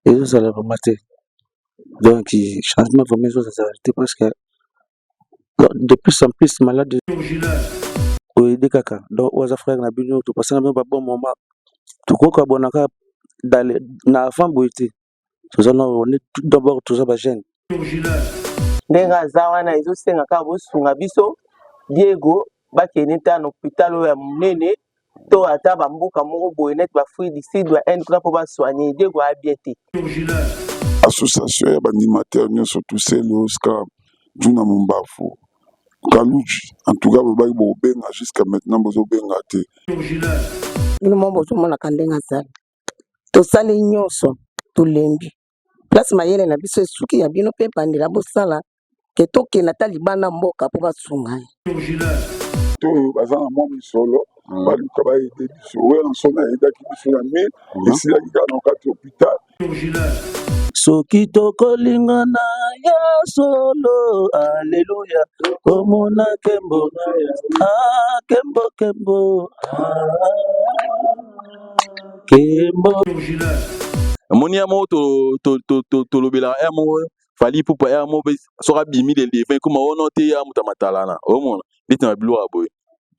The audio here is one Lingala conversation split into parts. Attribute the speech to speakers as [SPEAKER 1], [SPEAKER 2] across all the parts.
[SPEAKER 1] Et ça l'a remarqué. Donc, changement vraiment, ça s'est arrêté parce que de plus en plus malade. Oui, des caca. Donc, aux frères, na bino, tout passé même pas bon moment. Tout quoi, quand on a dans na femme boité. Tout ça, on est tout d'abord tout ça, gêne.
[SPEAKER 2] Ndenge aza wana ezosengaka bosunga biso Diego bakende ta na hôpital oyo ya monene to ata bamboka moko boye neti bafruit du sud ya inde kuna mpo basoigne Diego abie te.
[SPEAKER 3] Association ya baanimateur nyonso tuselo ska juna mombafu kaluji en tout cas bobaki bobenga jusqu'à maintenant bozobenga te
[SPEAKER 4] bino mo bozomonaka ndenge azali tosali nyonso tolembi place mayele na biso esuki ya bino mpe bandela bosala ke tokenda ata libanda mboka mpo basunga
[SPEAKER 3] to baza na mwa misolo baluka baede biso oyo nsona ayedaki biso na mil esilaki kaka na kati hôpital
[SPEAKER 1] soki tokolingana ya solo alleluya komona kembo kembo kembo kembo
[SPEAKER 5] moni ya mo to lobela ya mo fali pupa ya mo sora bimi de levin kuma ono te ya muta matalana o mona bita na bilo aboy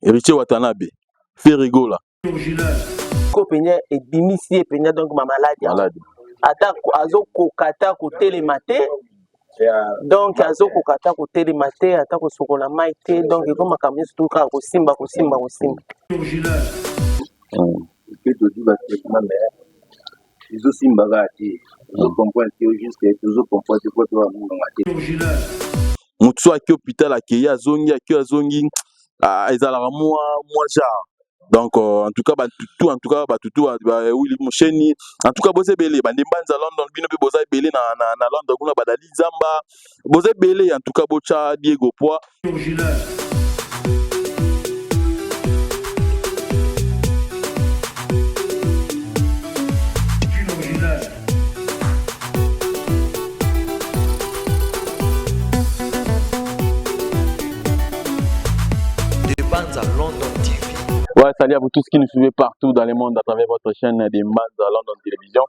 [SPEAKER 5] Héritier Watanabe fait rigola
[SPEAKER 2] ko penya ebimisi penya donc ma malade ata azokoka ata kotelema te donc azokokata kotelema te ata kosokola mai te donc ekomaka misu kaka kosimba
[SPEAKER 6] ezosimbaka te ozokomprendre te jusque tozokomprendre te po toamunganga te
[SPEAKER 5] motu so aki hôpital akei azongi ezalaka mwa genre donc en tout cas batutu Willy Musheni en tout cas boza ebele bandemba nza London bino mpe boza ebele na London kuna badali zamba boza ebele en tout cas bocha Diego Poa Ouais, salut à vous tous qui nous suivez partout dans le monde à travers votre chaîne des Mbanza London Télévision.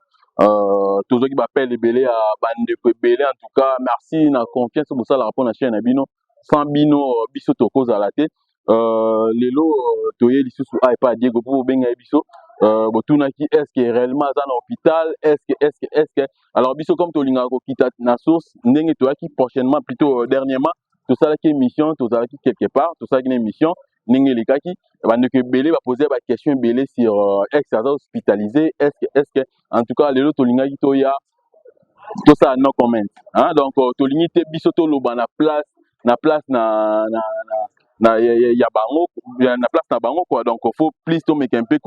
[SPEAKER 5] Tous ceux qui m'appellent les Belé à Bande Belé, en tout cas, merci, na confiance pour ça, la rapport à la chaîne Bino. Sans Bino, Biso Tokos à la tête. Les lots, Toye, l'issue sous pas Diego pour Benga Biso. Botunaki, est-ce que réellement dans l'hôpital? Est-ce que. Alors, Biso comme Tolinga Kita na source, Nenge Toaki, prochainement, plutôt dernièrement, tout ça qui est mission, tout ça qui quelque part, tout ça qui est émission. Ninge Likaki, que Belé va poser la question Belé sur est-ce que hospitalisé, est-ce que en tout cas les autres Tolinga Toya tout ça no comment hein donc Tolingi te bisoto loba na place na ya bango na place na bango quoi donc faut plus to make un peu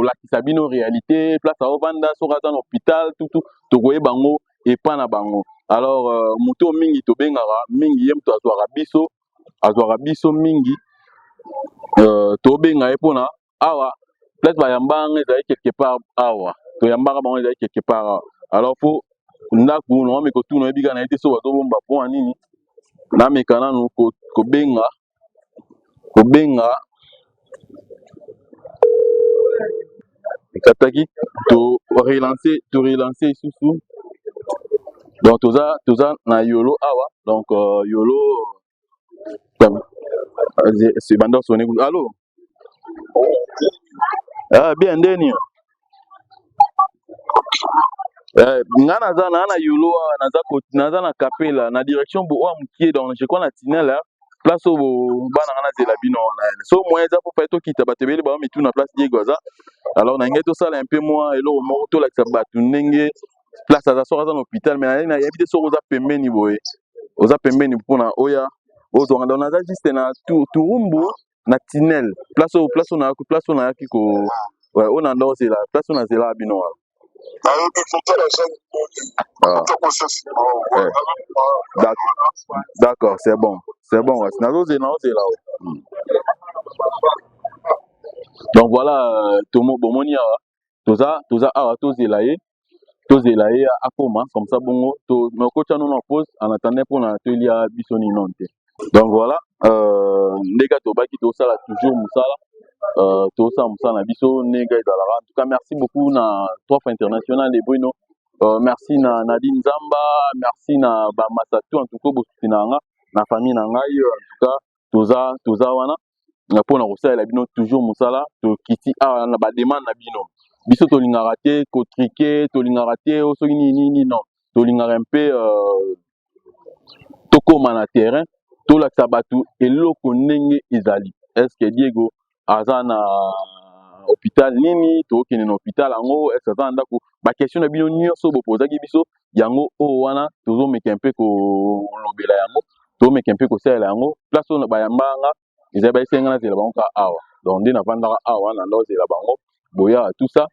[SPEAKER 5] la kisabino réalité place à Ovanda sera dans l'hôpital tout to goye bango et pas na bango alors muto mingi to bengara mingi yem to azwara biso azwara biso mingi tobenga epona awa place bayambanga ezali quelque part awa toyambaka bango ezali quelque part awa alors po ndako no meko tuna ebika na ete so bazobomba po nini na meka nanu kobenga ekataki to relancer isusu donc toza na yolo awa donc yolo c'est bandar sonné. Allô? Ah, bien, Deni. Nga naza na yolo naza na kapela na direction bo amkie donc je crois na tunnel là place au bana ngana zela bino na so moyen za pour faire to kita batebele ba mitu na place Diego za alors na ngeto sala un peu moi elo mo to la sabatu ndenge place za so za hôpital mais na yebite so za pembeni boye oza pembeni pona oya ozonga donc naza juste na turumbu na tunnel place na yaki ko ouais on a c'est la place on a zela bino d'accord c'est bon ouais c'est là donc voilà tout le monde bomoni awa toza awa tozela ye akoma comme ça bongo to na kocha no pause en attendant pour na telia bisoni nonte donc voilà ndeka to baki to sala toujours musala tout ça na biso nega ezalaka. En tout cas merci beaucoup na trois fois international et Bruno. Merci na Nadine Zamba, merci na ba Masatu en tout cas bosuti na nga na famille na ngai en tout cas toza wana pour na kosalela bino toujours mosala to kiti na ba demande na bino biso tolingaka te kotrike tolingaka te soki nini non tolingaka un peu tokoma na terrain tolakisa bato eloko ndenge ezali. Est-ce que Diego aza na hôpital nini tokende na hôpital yango est-ce aza na ndako baquestion na bino nyonso bopozaki biso yango oyo wana tozomeka mpe kolobela yango tozomeka mpe kosalela yango place oyo bayambanga ezali baesenga na zela bango kaka awa donc nde navandaka awa na ndo zela bango boya tout ça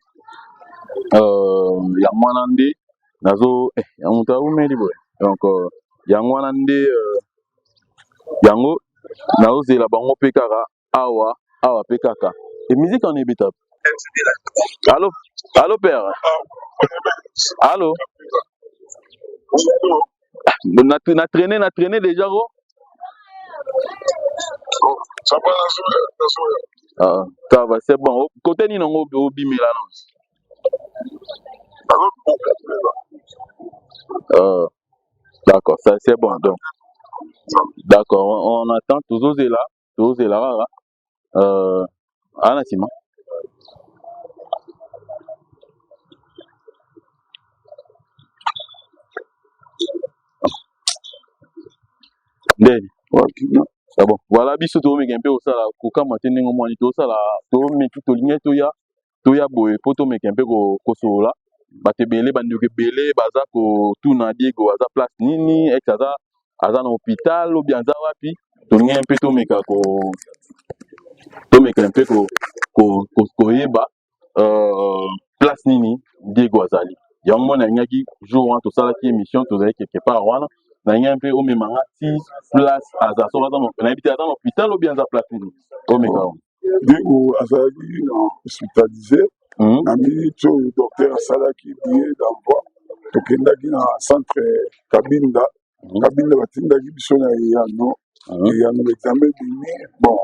[SPEAKER 5] yango wana nde nazo moto aumeli boye donc yango wana nde yango nazozela bango mpe kaka awa mpe kaka et musique en ebita. Allô père. Allô. Na traîné déjà gros. Ça va c'est bon. Côté ni non au bimela non. D'accord, ça c'est bon donc. D'accord, on attend toujours là. Anasima. Ah bon, voilà biso to meka mpe osala kokama te ndenge mwani tosala to meki tolinge toya boye po to meka mpe kosola bato ebele bandeko ebele baza kotuna Diego aza place nini ex aza na hôpital obi aza wapi tolinge mpe tomeka mpe koyeba place nini Diego azali yango mona alingaki jour wana tosalaki émission tozali quelque part wana na ngai mpe omemanga 6 place aza so nayebi te aza na hôpital obi aza place nini omeka
[SPEAKER 3] Diego azalaki na hospitalisé na minute oyo docteur asalaki billet d'envoi tokendaki na centre Kabinda batindaki biso na eyano examen bimi bon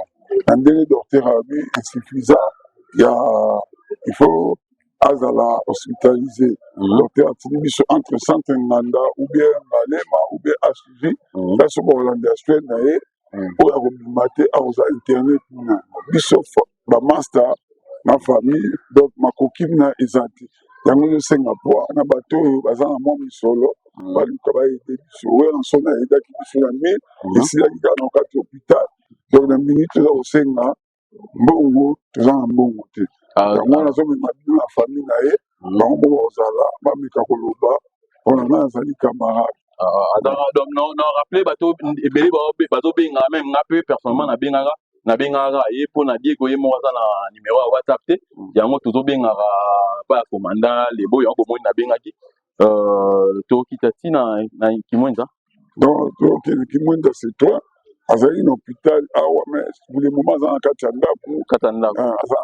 [SPEAKER 3] na ndenge docteur abi insuffisant il faut azala hospitalisé docteur atindi biso entre centre Nganda ou bien Malema ou bien HJ place bakolanda soin na ye oyo akobima te akoza internet na biso bamaster na famille donc makoki na eza te yango ezosenga po na bato oyo baza na mwa misolo baluka baede biso oyo na so na ayedaki biso na mile esilaki kaka na kati hôpital donc na minute toza kosenga mbongo toza na mbongo te yango nazomema bino na famille na ye bango moko kozala bameka koloba mpona nga azali camarade
[SPEAKER 5] donc na rappelé bato ebele bazobenga même nga mpe personnellement nabengaka ye mpo na Diego ye moko aza na numéro ya WhatsApp te yango tozobengaka baya komanda lebo yango bomoni nabengaki tokita ti na Kimwenza
[SPEAKER 3] donc tokende Kimwenza c'est toi azali na hôpital awa mais pour le moment aza na kati ya ndako aza na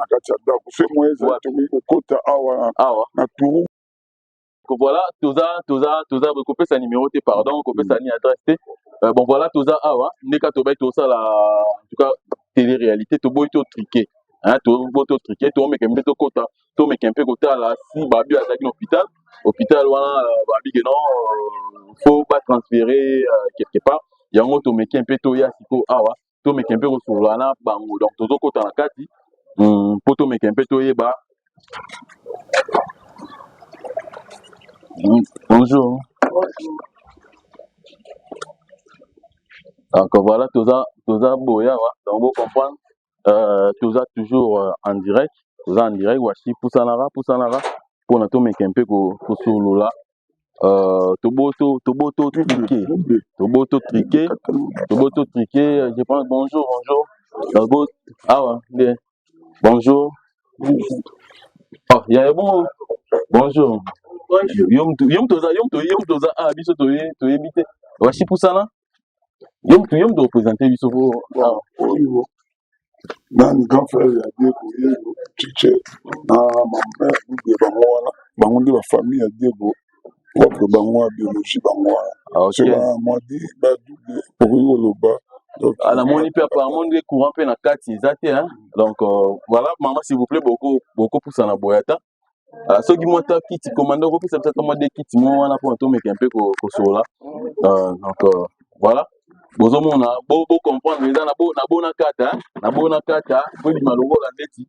[SPEAKER 3] kati ya ndako so moye ezali tokoki kokota awa na tour
[SPEAKER 5] voilà toza kopesa numéro te pardon kopesa ni adresse te bon voilà toza awa ndeka tobai tosala en tout cas télé-réalité toboyi totrike toboyi totrike tomeka mpe tokota tomeka mpe kotala si babi azalaki na hôpital wana babi ke non faut batransférer quelque part yango tomeki mpe toya siko awa tomeki mpe kosolola na bango donc tozokota na kati mpo tomeki mpe toyeba. Bonjour. Donc voilà, toza boya donc vous comprendre toza toujours en direct washi pusanara pour na tomeka mpe kosolola toboto triqué je pense bonjour bonjour oh ya bon bonjour yom toza biso toyebi te washi pusana yom to représenter biso
[SPEAKER 3] oyo nani grand frère ya Diego yelo chiche na mama bango nde bafamille ya Diego propre bango ya biologie bango wana so bamwadi badouble okoki koloba
[SPEAKER 5] la moni pe apparemment des courant pe na kati zate hein. Donc voilà maman s'il vous plaît beaucoup pour ça na boyata. Ceux qui montent kiti commandant ko pisa peut-être moi des kits moi wana pour to mec un peu ko sola. Donc voilà. Bozo mona bo comprendre les na bona kata hein. Na bona kata po di malongo la ndeti.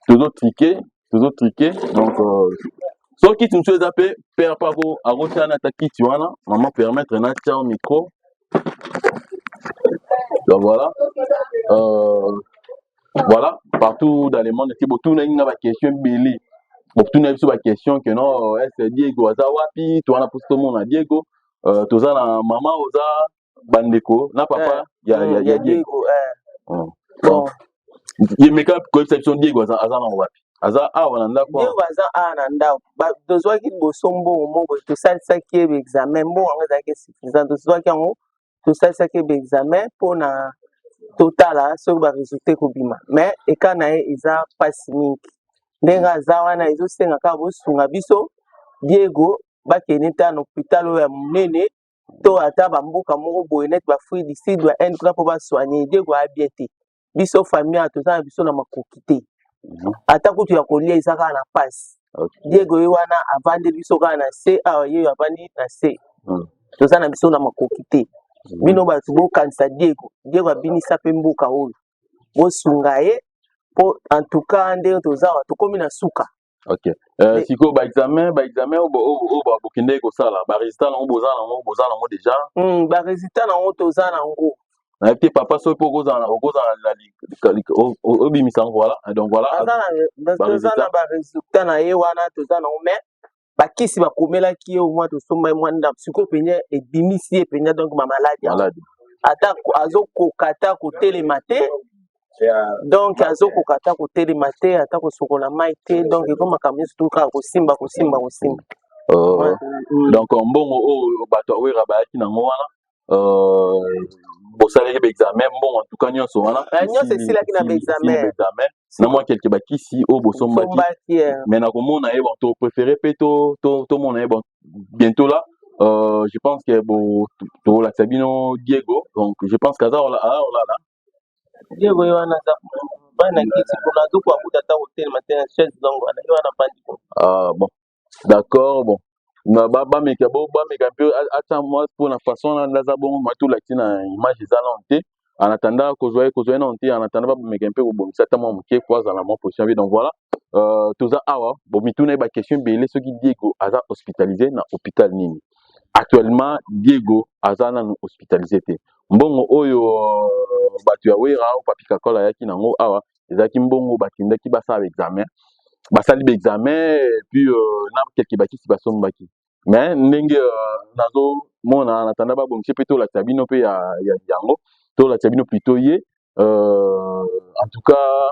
[SPEAKER 5] Toujours triqué donc so kiti mtu zape père pako a rotana ta kiti wana maman permettre na tia au micro. Donc voilà. Voilà, partout dans le monde, c'est beaucoup de questions belées. Beaucoup de questions que non, est-ce Diego Azawapi, tu as posé tout le monde à Diego, tu as la maman Oza Bandeko, na papa, il y a Diego. Bon. Il y a mes cas conception Diego Azawapi. Aza a wananda quoi.
[SPEAKER 2] Diego Aza a nanda. Ba besoin qu'il bosombo mo to ça qui est examen mo on a que suffisant to soit qu'on to ça qui est examen pour na total sur ba résultat ko bima. Mais et quand na eza passing ndenga zawana ezo senga ka bosunga biso Diego ba keneta na hôpital ya munene to ata ba mboka moko boye net ba fruit d'ici doit end pour ba soigner Diego a bien été biso famille a to ça biso na makokité ata kutu ya kolia ezaka na passe Diego wana avande biso ka na C a ye avandi na C to ça na biso na makokité bino ba tubo kanisa Diego abinisa pe mboka oyo bosunga ye po en tout cas nde tozawa tokomi na suka.
[SPEAKER 5] OK. Siko ba examen o ba bokende ko sala ba résultat na boza na mo déjà.
[SPEAKER 2] Ba résultat na ngo toza na ngo.
[SPEAKER 5] Na te papa so po goza na o bimisa voilà. Donc voilà.
[SPEAKER 2] Toza na ba résultat na ye wana toza na ngo mais bakisi bakomela ki au moins tosomba mwanda siko penye e bimisi e penye donc ma maladie. Ata azo kokata ko télématé. Donc azo kokata ko télématé ata ko sokola maité donc comme kamisa tout ka ko simba.
[SPEAKER 5] Donc mbongo o bato wera ba ki na ngwana bosaleli ba examen bon en tout cas nyonso wana
[SPEAKER 2] nyonso sila ki na ba examen
[SPEAKER 5] na moi quelque bakisi o bosomba ki mais na komona e bon to préféré pe to mona e bon bientôt là je pense que bon to la Sabino Diego donc je pense qu'aza là
[SPEAKER 2] Diego wana za bana kiti kuna zuko akuta ta hotel matin chaise donc wana wana pandi
[SPEAKER 5] bon d'accord bon ba meka peu attends moi pour la façon là za bon ma tout la tina image za lonté en attendant que joie non en attendant ba meka peu bon ça tellement moké quoi dans la mon position donc voilà tout ça awa bon mituna ba question belé ce qui Diego aza hospitalisé na hôpital nini actuellement Diego aza na hospitalisé te mbongo oyo batu ya wera o papi kakola yaki nango awa ezaki mbongo bakindaki basala examen basali ba examen et puis na quelques bakisi basombaki mais ndenge nazo mona natanda ba bongisi pe to la tabino pe ya yango to la tabino plutôt ye en tout cas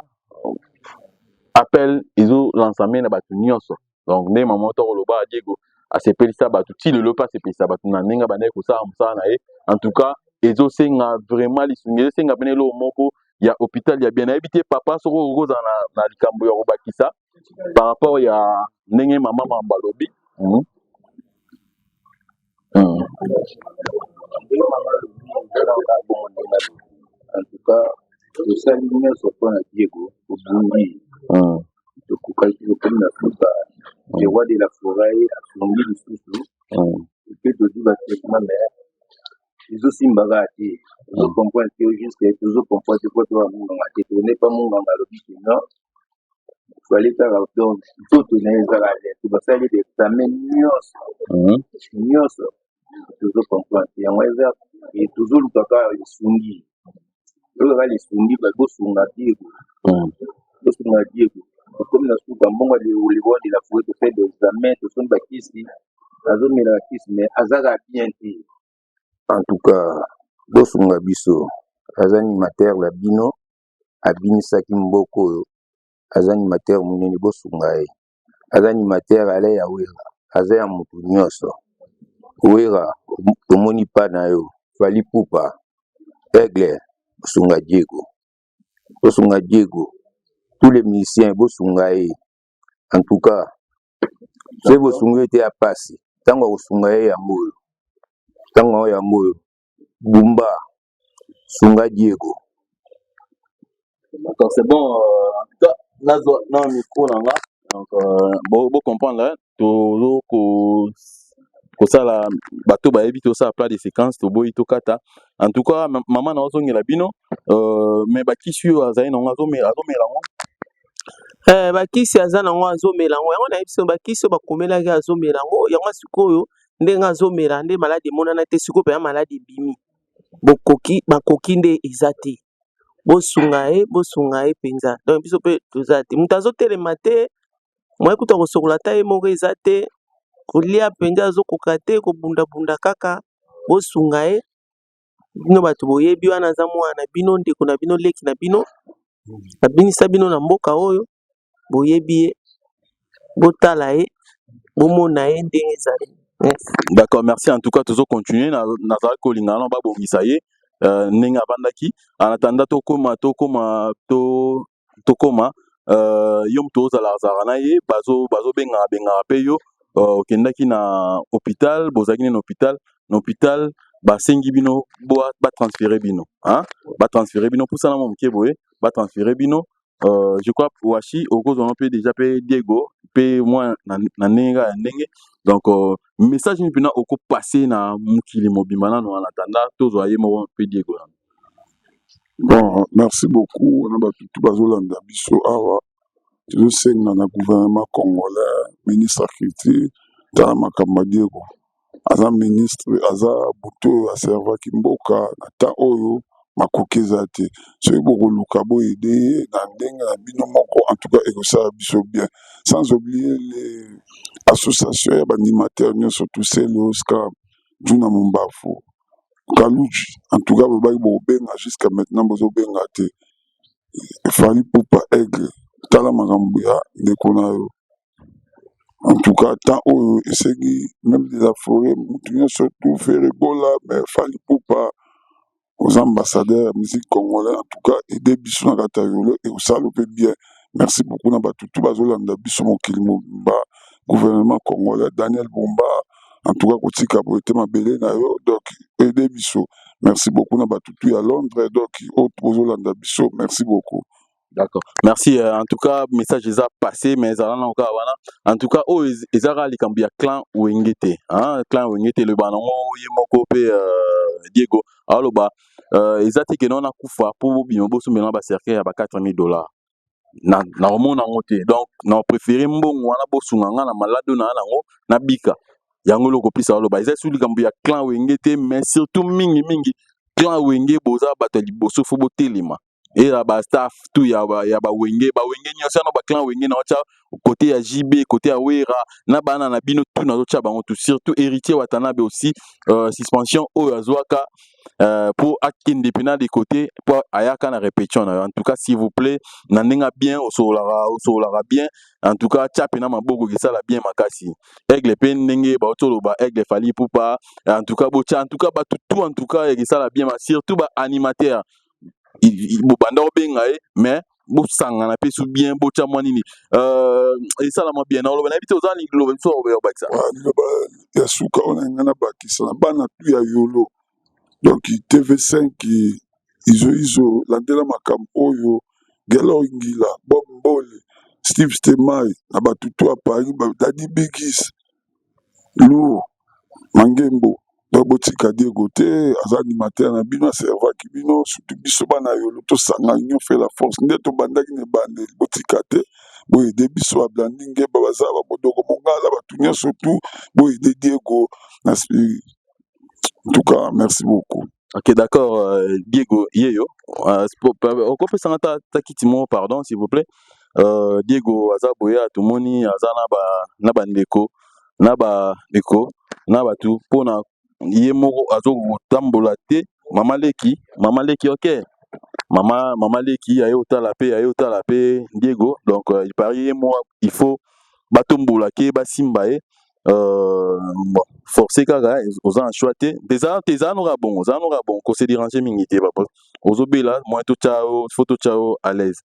[SPEAKER 5] appel izo lancement na batu nyonso donc ne maman to loba Diego asepelisa batu ti le lopa asepelisa batu na ndenge banaye kosala mosala na ye en tout cas ezo senga vraiment lisungi ezo senga pene lo moko ya hôpital ya bien nayebi te papa soko koza na likambo ya kobakisa par rapport ya ndenge mama mambalobi
[SPEAKER 6] en tout cas tosali nyonso mpona Diego obungi tokokaki lokomi na suka le roi de la forêt afungi lisusu epe tozwi batraitement mais ezosimbaka te ozokomprendre te jusque tozokomprendre te po toya monganga te tone pa monganga alobi kino fallait kaka donc nzoto na ye ezaka lete basali baexamen nyonso tozokomprendre te yango eza tozolukaka lisungi oyo kaka lisungi bosunga Diego okomi na suka mbongo lewa de la fourré tofai d'examen tosombi bakisi azomela bakisi mais azaka bien te en tout cas bosunga biso aza animateur la bino abinisaki mboka oyo aza animateur monene bosunga ye aza animateur ale ya wera aza ya motu nyonso wera tomoni pa na yo fali pupa aigle bosunga Diego tous les musiciens bosunga ye en tout cas se bosunga ete ya pasi ntango akosunga ye yango oyo bumba Sunga Diego.
[SPEAKER 5] D'accord, c'est bon. En tout cas, dans le micro, là, donc, bon comprendre, là, tout ça, là, bateau, bah, éviter ça à plat de séquences, tout beau, tout kata. En tout cas, maman, n'a pas la bino, mais bah, qui suit, Azaï, non, mais
[SPEAKER 2] bakisi aza nango azomela yango yango nayebi biso bakisi oyo bakomelaki azomela yango yango sikoyo ndenge azomela nde maladi emonana te sikoyo mpenza maladi ebimi bakoki nde eza te bosunga ye mpenza donc biso mpe toza te moto azotelema te moye kuta kosokola ta ye moko eza te kolia mpenza azokoka te kobundabunda kaka bosunga ye bino bato boyebi wana aza mwana na bino ndeko na bino leki na bino abinisa bino na mboka oyo boyebi ye botala ye bomona ye ndenge ezali.
[SPEAKER 5] D'accord, merci. En tout cas, toujours continuer. Nazar Kolinga, on va bongisa ye. Nenga bandaki. En attendant, tokoma. Yom toza la zarana ye. Bazo benga peyo. Kendaki na hôpital. Bozaki na hôpital. Basengi bino. Ba transférer bino. Hein? Ba transférer bino. Pour ça, mon keboé. Ba transférer bino. Je crois Washi au cause on peut déjà payer Diego payer moi na nenga ndenge donc message ni pena oko passer na mukili mobimana no en attendant tous aye mo pe Diego.
[SPEAKER 3] Bon, merci beaucoup on a tout bazolanda biso awa je sais na gouvernement congolais ministre culture tala makambo Diego aza ministre aza buto aservaki mboka na ta oyo makoki eza te soki bokoluka boyede na ndenge na bino moko en tout cas ekosala biso bien sans oublier les associations ya baanimateur nyonso tuselo scam juna mombafu kaluji en tout cas bobaki bokobenga jusqu'à maintenant bozobenga te efali pupa aigle tala makambo ya ndeko na yo en tout cas tant oyo esengi même de la forêt mutu nyonso tout faire rigola mais fali pupa aux ambassadeurs musique congolais en tout cas aider biso na kata yolo et osala mpe bien merci beaucoup na bato tout bazolanda biso mokili mobimba gouvernement congolais Daniel Bumba en tout cas kotika boyete mabele na yo donc aider biso merci beaucoup na bato tout à Londres donc autre bozolanda biso merci beaucoup.
[SPEAKER 5] D'accord. Merci. En tout cas, message est passé, mais en tout cas, oh, ils ont râlé quand il y a clan Wengete, hein, clan Wengete, le banon, Yemoko, Diego. Alors, bah, ils ont dit que non, on a couffé pour bien, bosso, mais on va cerquer à $4,000. Na romo na ngote. Donc, na préféré mbongo, wana bosso, na malade, na bika. Yango loko plus alors, bah, ils ont dit que ya clan Wengete, mais surtout mingi, clan Wenge, boza, batali, bosso, faut botter les mains. Et là ba staff tout ya ba wenge nyonso na ba clan wenge na cha côté ya JB côté ya Wera na bana na bino tout na cha bango tout surtout héritier watanabe aussi suspension o azwaka pour akinde pena des côtés pour ayaka na répétition en tout cas s'il vous plaît na ndenga bien au solara bien en tout cas cha pena maboko kisala bien makasi aigle pe ndenge ba otolo ba aigle fali pupa en tout cas bocha en tout cas ba tout en tout cas kisala bien surtout ba animateur bobanda obenga ye mais bosangana mpe su bien botya mwa nini esalama bien na oloba na yebi te oza liloba biso obakisa
[SPEAKER 3] liloba ya suka oyo na ngai na bakisa na bana tu ya yolo donc TV5 izo landela makambo oyo Gelo Ngila Bob Mbole Steve Stemai na bato tu a Paris Dadi Bigis Lourd Mangembo donc botika Diego te aza animateur na bino aservaki bino surtout biso bana yolo tosanga union fait la force nde tobandaki na ebandeli botika te boyede biso ablandi ngeba baza babodoko mongala bato nyonso tu boyede Diego en tout cas merci beaucoup.
[SPEAKER 5] Ok, d'accord, Diego Yeyo on peut s'en ta kitimo pardon s'il vous plaît Diego aza boya tomoni aza na ba ndeko na ba tu pona ye moko azo kotambola te mama leki ok mama leki ayo tala pe Diego donc il paraît moi il faut batombola ke basimba e bon forcer kaka aux en choité des anora bon ko se déranger mingi te papa ozobela moi to ciao photo ciao à l'aise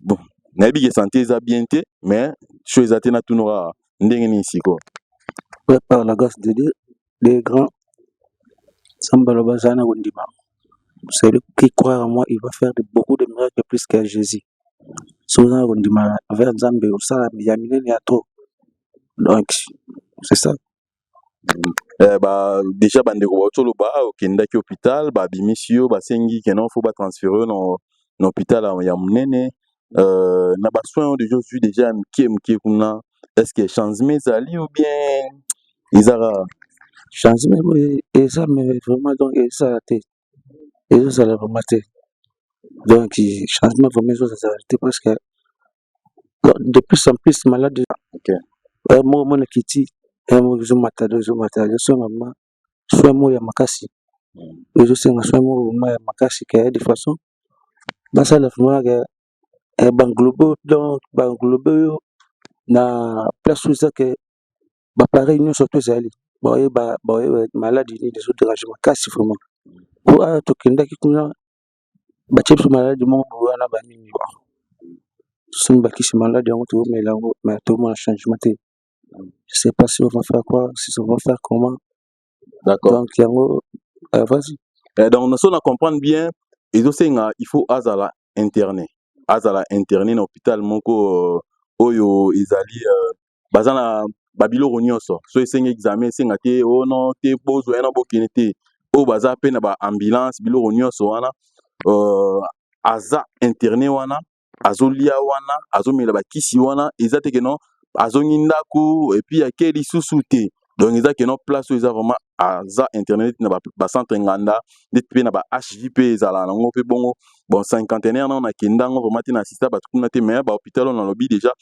[SPEAKER 5] bon na bi ke santé za bien te mais chose atena tunora ndenge ni siko
[SPEAKER 1] par la grâce de Dieu des grands Sambalo Bazana Wundima. Celui qui croit en moi, il va faire beaucoup de miracles plus que Jésus. Souvent, on dit, vers Nzambe, ça, il y a mille à trop. Donc, c'est ça.
[SPEAKER 5] Déjà bandeko baotolo ba okendaki hôpital babimisi yo basengi keno faut ba transférer na hôpital ya monene na ba soins de Jésus déjà mkie kuna est-ce que changement ezali ou bien ezara
[SPEAKER 1] Changement et ça mais vraiment donc et ça la vraiment donc changement vraiment ça arrêté parce que de plus en plus malade.
[SPEAKER 5] OK.
[SPEAKER 1] Moi mon kiti mo zo matado so maman soit moi ya makasi. Je sais nga soit moi ya makasi que de façon dans ça la vraiment que banglobo na place où ça que ba pareil nous surtout zali ba maladie ni des autres dérangement makasi vraiment pour to kenda ki kuna ba chef maladie mo wana ba nini ba sun ba kisi maladie on to mais tout mon changement. Je sais pas si on va faire quoi, si on va faire comment.
[SPEAKER 5] D'accord.
[SPEAKER 1] Donc, vas-y.
[SPEAKER 5] Donc, on comprendre bien, il faut azala interné dans l'hôpital, moko, oyo, izali, bazana, babilo ronyoso, so il examen, te, oh non, te, bozo, ena bokinete, o baza pe na ba ambulance, bilo ronyoso, wana, aza interné wana, azolia wana, azomela ba kisi wana, ezate que non, azongindaku, et puis, a keli sous-souté. Donc, ils ont une place où ils ont vraiment à internet, na ba centre nganda, dit pe na ba HJP zala na ngope bongo, bon cinquantenaire na kenda ngo vraiment na assista ba tukuna te mais ba hôpital on a lobby déjà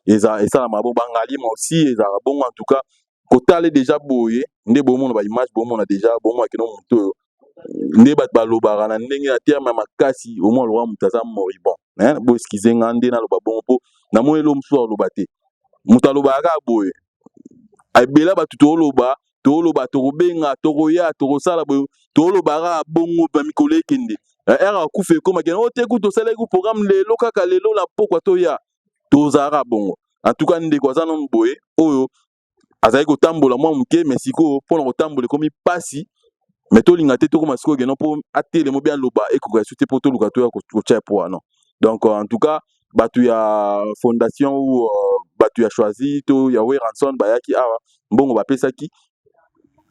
[SPEAKER 5] et ça la mabo bangali moi aussi et ça bon en tout cas kotale déjà boye ndé bon mon ba image bon on a déjà bon moi que non moto ndé ba balobara na ndenge na terme makasi au moins le roi mutaza moribond hein bo skize ngande na loba bon po na mo elo mso lobate mutalobara boye abela ba tutoloba toloba tokobenga tokoya tokosala boye tolobara bongo ba mikolo ekende era kufe koma kena ote ku tosala ku programme lelo kaka lelo la pokwa toya tozara bongo en tout cas ndeko azana boye oyo azali kotambola mwa muke mais siko pona kotambola komi pasi mais tolinga te tokoma siko kena po atele mo bien loba ekoka sute po toluka toya kocha po non donc en tout cas batu ya fondation ou batu ya choisi to ya we ranson bayaki awa mbongo bapesaki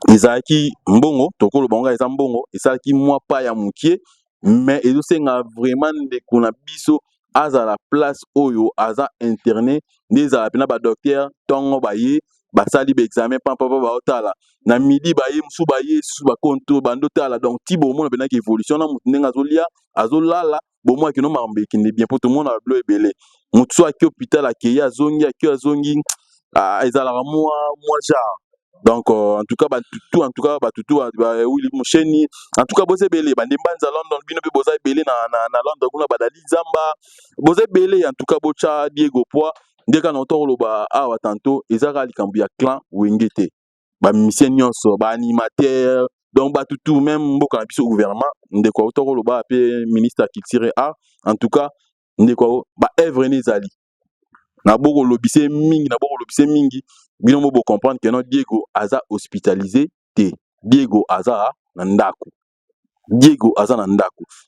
[SPEAKER 5] ezalaki mbongo tokolo bango eza mbongo esalaki mwa pa ya mukie mais ezosenga vraiment ndeko na biso aza la place oyo aza interné nde ezala pena badocteur ntongo baye basali baexamen pampa baotala na midi baye mosusu baye susu bakonto bandotala donc ti bomona penaki évolution na motu ndenge azolia azolala bomo akino makambo ekende bien mpo tomona babilo ebele motu so aki hôpital akei azongi ezalaka mwa genre donc en tout cas batutu wili mosheni en tout cas boza ebele bandembanza London bino mpe boza ebele na London kuna badali zamba boza ebele en tout cas bocha Diego Poa ndeka na otokoloba awa tanto ezaka likambo ya clan wenge te bamisien nyonso baanimateur donc batutu même mboka na biso gouvernement ndeko otokoloba mpe ministre ya culture art en tout cas ndeko baevre ne ezali na boko lobise mingi bino mo bo comprendre que non Diego aza hospitalisé te Diego aza na ndako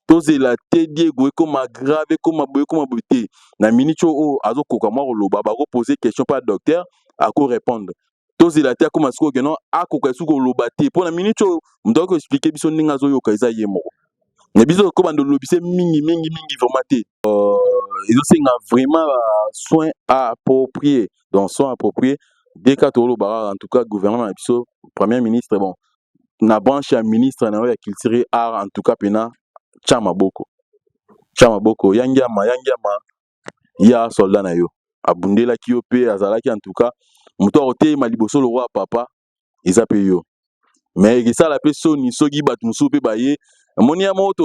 [SPEAKER 5] tozela te Diego ekoma grave ekoma boye te na minute o azokoka mwa koloba bako poser question par docteur ako répondre tozela te akoma siko que non akoka siko koloba te po na minute o mdoko expliquer biso ndenge azoyoka eza ye moko na biso ko bando lobise mingi vraiment te ezosenga vraiment soin approprié donc soin approprié dès que tolobara en tout cas gouvernement na biso premier ministre bon na branche ya ministre na ya culture art en tout cas pena chama boko yangiama ya soldat na yo abundelaki yo pe azalaki en tout cas moto akoteyema liboso le roi papa eza pe yo mais ekesala pe soni soki bato mosusu mpe baye moni ya moko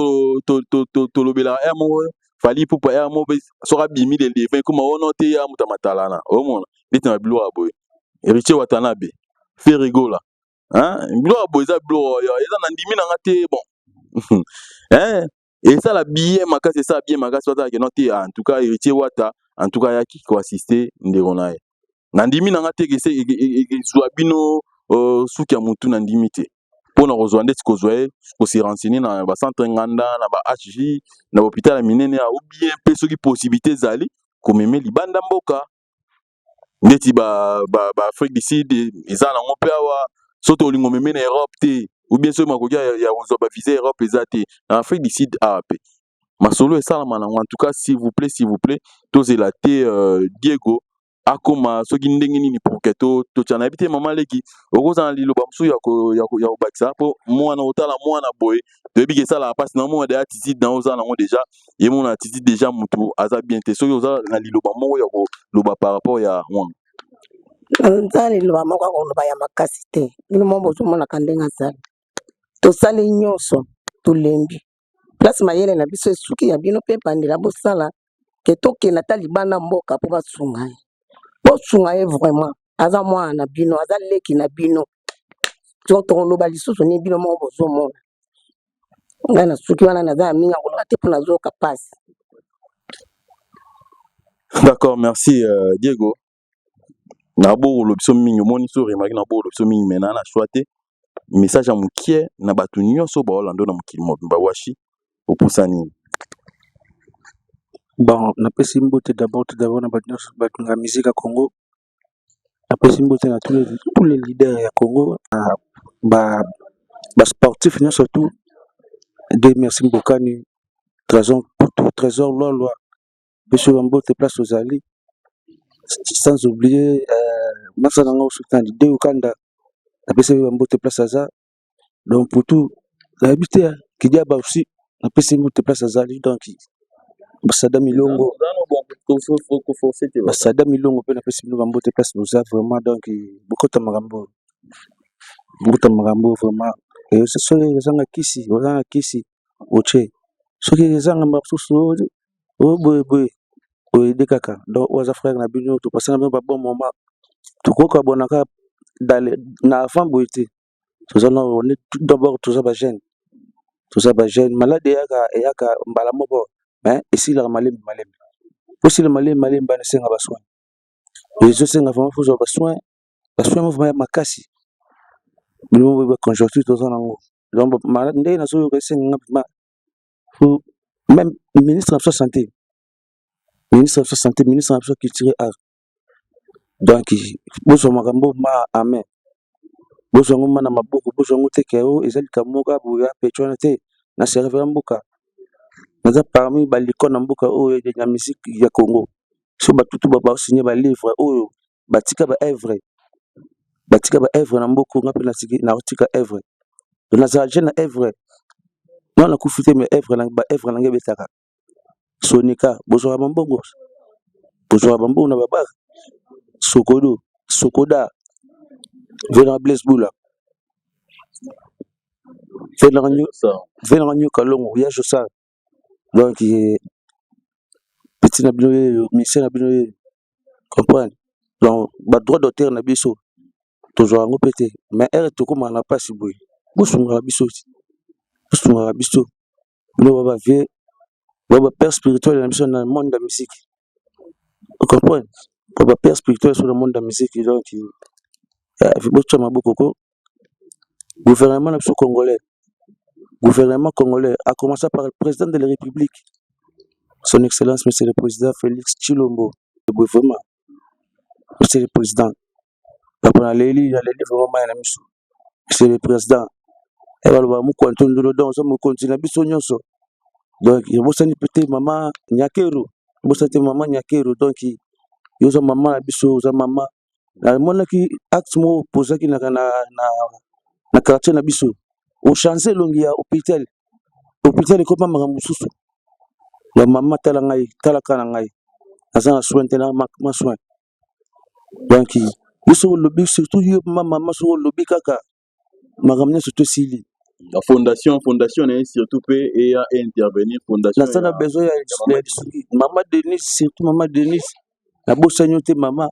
[SPEAKER 5] tolobelaka ya moko fali pupa ya moko mpe soki abimi de levin koma ono te ya moto amatalana omona ndeti na biloko ya boye héritier watanabe fe rigola biloko ya boye eza biloko eza na ndimi nanga te bon esala bien makasi bazalaki no te en tout cas héritier wata en tout cas ayaki koassiste ndeko na ye na ndimi nanga te ezwa bino suki ya motu na ndimi te mpona kozwa ndeti kozwa ye kosirenseigner na bacentre nganda na bahg na bahôpital ya minene ou bien mpe soki possibilité ezali komeme libanda mboka ndeti baafrique du sud eza nango mpe awa soki olingo omeme na europe te ou bien soki makoki ya kozwa bavisa europe eza te na afrique du sud awa mpe masolo esalama nango en tout cas s'il vous plaît tozela te Diego akoma soki ndenge nini pour ke totya nayebi te mama leki okozala na liloba mosusu ya kobakisa mpo mwana otala mwana boye toyebi ke esalaka mpasi na mona deya attitude na oza nango deja ye mona attitude deja motu aza bien te soki oza na liloba moko ya koloba par rapport ya mwana
[SPEAKER 4] nza liloba moko ya koloba ya makasi te bino mo bozomonaka ndenge azali tosali nyonso tolembi place mayele na biso esuki ya bino mpe bandela bosala ke tokenda ta libanda mboka mpo basunga ye bosunga ye vraiment aza mwana na bino aza leki na bino tokoloba lisusu ni bino moko bozomona ngai na suki wana naza ya mingi ya koloba te mpo nazoyoka pasi.
[SPEAKER 5] D'accord, merci Diego. Na bo lo biso mingi omoni so remaki na bo lo biso mingi mena na choix te message ya mokie na bato nyonso baolanda na mokili mobimba washi opusani.
[SPEAKER 1] Bon, napesi mbote d'abord na bato nyonso bato ya musique ya Congo. Napesi mbote na tous les leaders ya Congo, ba sportif nyonso surtout de merci Mbokani, Trésor Lolwa, Monsieur Mbote place aux alliés. Sans oublier Masananga Sultan de Ukanda, napesi Mbote place à ça. Donc pour tout l'habité qui dit aussi napesi Mbote place à ça donc Basada Milongo Basada Milongo pe napesi Mbote place nous a vraiment donc beaucoup de marambo vraiment et c'est ça les gens kisi oche ce qui les gens mabsusu boy de kaka donc aux frères na bino to passer na ba bon moment to koka bonaka dans na avant boité to ça on est tout d'abord tout ça ba jeune malade yaka mbala moko mais ici la malem aussi le malem ba senga ba soin les autres senga vraiment faut ba soin vraiment makasi bino ba conjoncture to ça nango donc malade ndé na so ko senga ma faut même ministre de la santé ministre de la culture art donc boso makambo ma amen boso ngoma na maboko boso ngote keo ezali kamoka boya petona te na serveur mboka naza parmi baliko na mboka oyo ya musique ya Congo so batutu ba signer ba livre oyo batika ba œuvre na mboko ngapi na siki na tika œuvre na za jeune œuvre non na kufite me œuvre na ba œuvre na ngebetaka sonika boso bambongo na baba Sokoda Vélan Blaise Boula Vélan Kalongo ya Josa donc petit na bino mission na bino comprendre donc ba droit d'auteur na biso toujours ngo pété mais er to comme na pas si boy bosunga biso no baba vie baba père spirituel na biso na monde de la musique comprendre baba père spirituel sur le monde de la musique donc Fibocha Mabokoko, gouvernement congolais, a commencé par le président de la République, son Excellence, Monsieur le Président Félix Tshilombo, le gouvernement, Monsieur le Président, après les livres, Monsieur le Président, et va le continue de l'odon, ça me continue à bisognoso. Donc, il vous sent peut-être maman Nyakero, vous sentez maman Nyakero, donc il y a maman Abisso, maman. Na mona ki acte mo posaki na quartier na biso o chancel longi ya hôpital ko mama mususu la mama tala kana ngai asa soin tela ma soin donc biso lobby surtout yo mama so lobby kaka magamne surtout sili
[SPEAKER 5] la fondation na surtout peut et à intervenir fondation
[SPEAKER 1] na sana besoin ya maman Denise surtout maman Denise na bosanyo te mama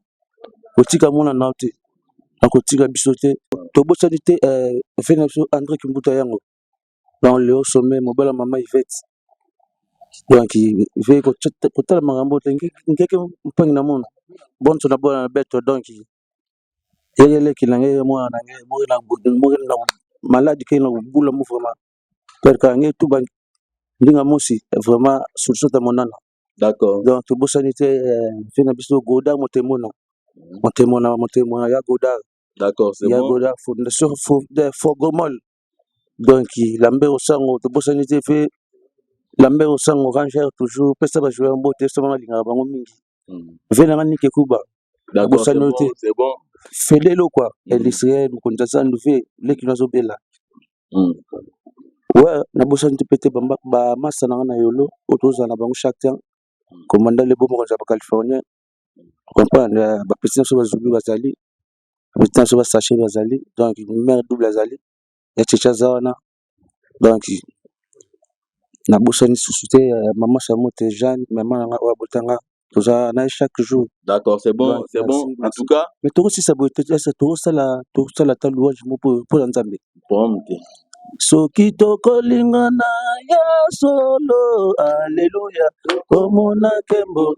[SPEAKER 1] kotika mona na te akotika biso te tobosani te fena biso André Kimbuta yango dans le sommet mobala mama Yvette donc veille kotala makambo te ngeke mpangi na mona bonso na bona beto donc yele kilange mwana nange mo na malade qui na bula mu vraiment per ka ngi tuba ndinga musi vraiment solution ta monana
[SPEAKER 5] D'accord.
[SPEAKER 1] donc bo sanité fina biso goda motemona ya goda
[SPEAKER 5] D'accord, c'est
[SPEAKER 1] ya
[SPEAKER 5] bon.
[SPEAKER 1] goda fondation de fogomol donc lambe au sango to bo sanité fait lambe au sango ranger toujours pesa ba jouer mbote soma linga bango mingi vena ngani ke kuba
[SPEAKER 5] D'accord, c'est bon, c'est bon.
[SPEAKER 1] felelo quoi Israël konza sa nouveau leki nazo bela ouais na bo sanité pété ba massa na yolo otoza na bango chaque temps commandant le bomo kwa California comprendre ba petit so bazulu bazali petit so ba sachet bazali donc mère double azali ya chicha zawana donc na bosani société maman Samote Jeanne maman nga wa botanga toza na chaque jour.
[SPEAKER 5] D'accord, c'est bon,
[SPEAKER 1] Donc,
[SPEAKER 5] c'est
[SPEAKER 1] merci,
[SPEAKER 5] bon. En
[SPEAKER 1] merci.
[SPEAKER 5] tout cas,
[SPEAKER 1] mais toi aussi ça peut être toi ça la ta louange pour Nzambe.
[SPEAKER 5] bon,
[SPEAKER 1] Soki tokolingana ya solo alléluia komona kembo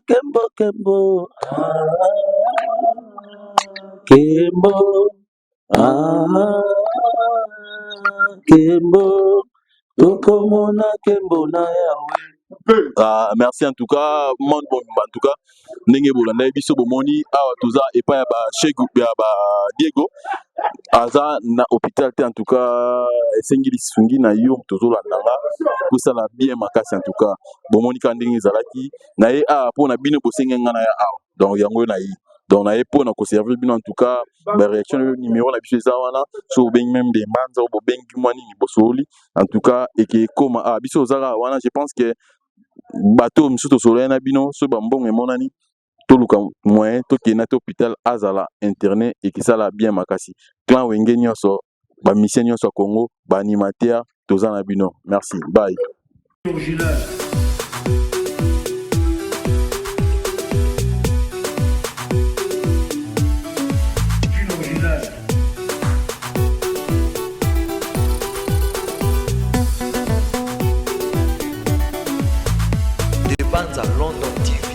[SPEAKER 1] kembo kembo kembo kembo tokomona kembo na yawe.
[SPEAKER 5] merci en tout cas, monde bon, en tout cas, ndenge bolanda biso bomoni awa toza epa ya ba Chegu ya ba Diego aza na hôpital te en tout cas esengi lisungi na yo tozolandanga kosala bien makasi en tout cas bomoni ka ndenge ezalaki na ye awa mpo na bino bosenge nga na ya awa donc yango na ye donc na ye mpo na koservir bino en tout cas baréaction numéro na biso eza wana so obengi même de manza bobengi mwa nini bosoli en tout cas eke ekoma awa biso ozaka wana je pense que bato mosusu tosoloya na bino so bambongo emonani toluka moyen tokenda te hôpital azala internet ekisala bien makasi clan wenge nyonso bamisien nyonso ya Congo baanimateur toza na bino merci bye.
[SPEAKER 7] De Banza London TV,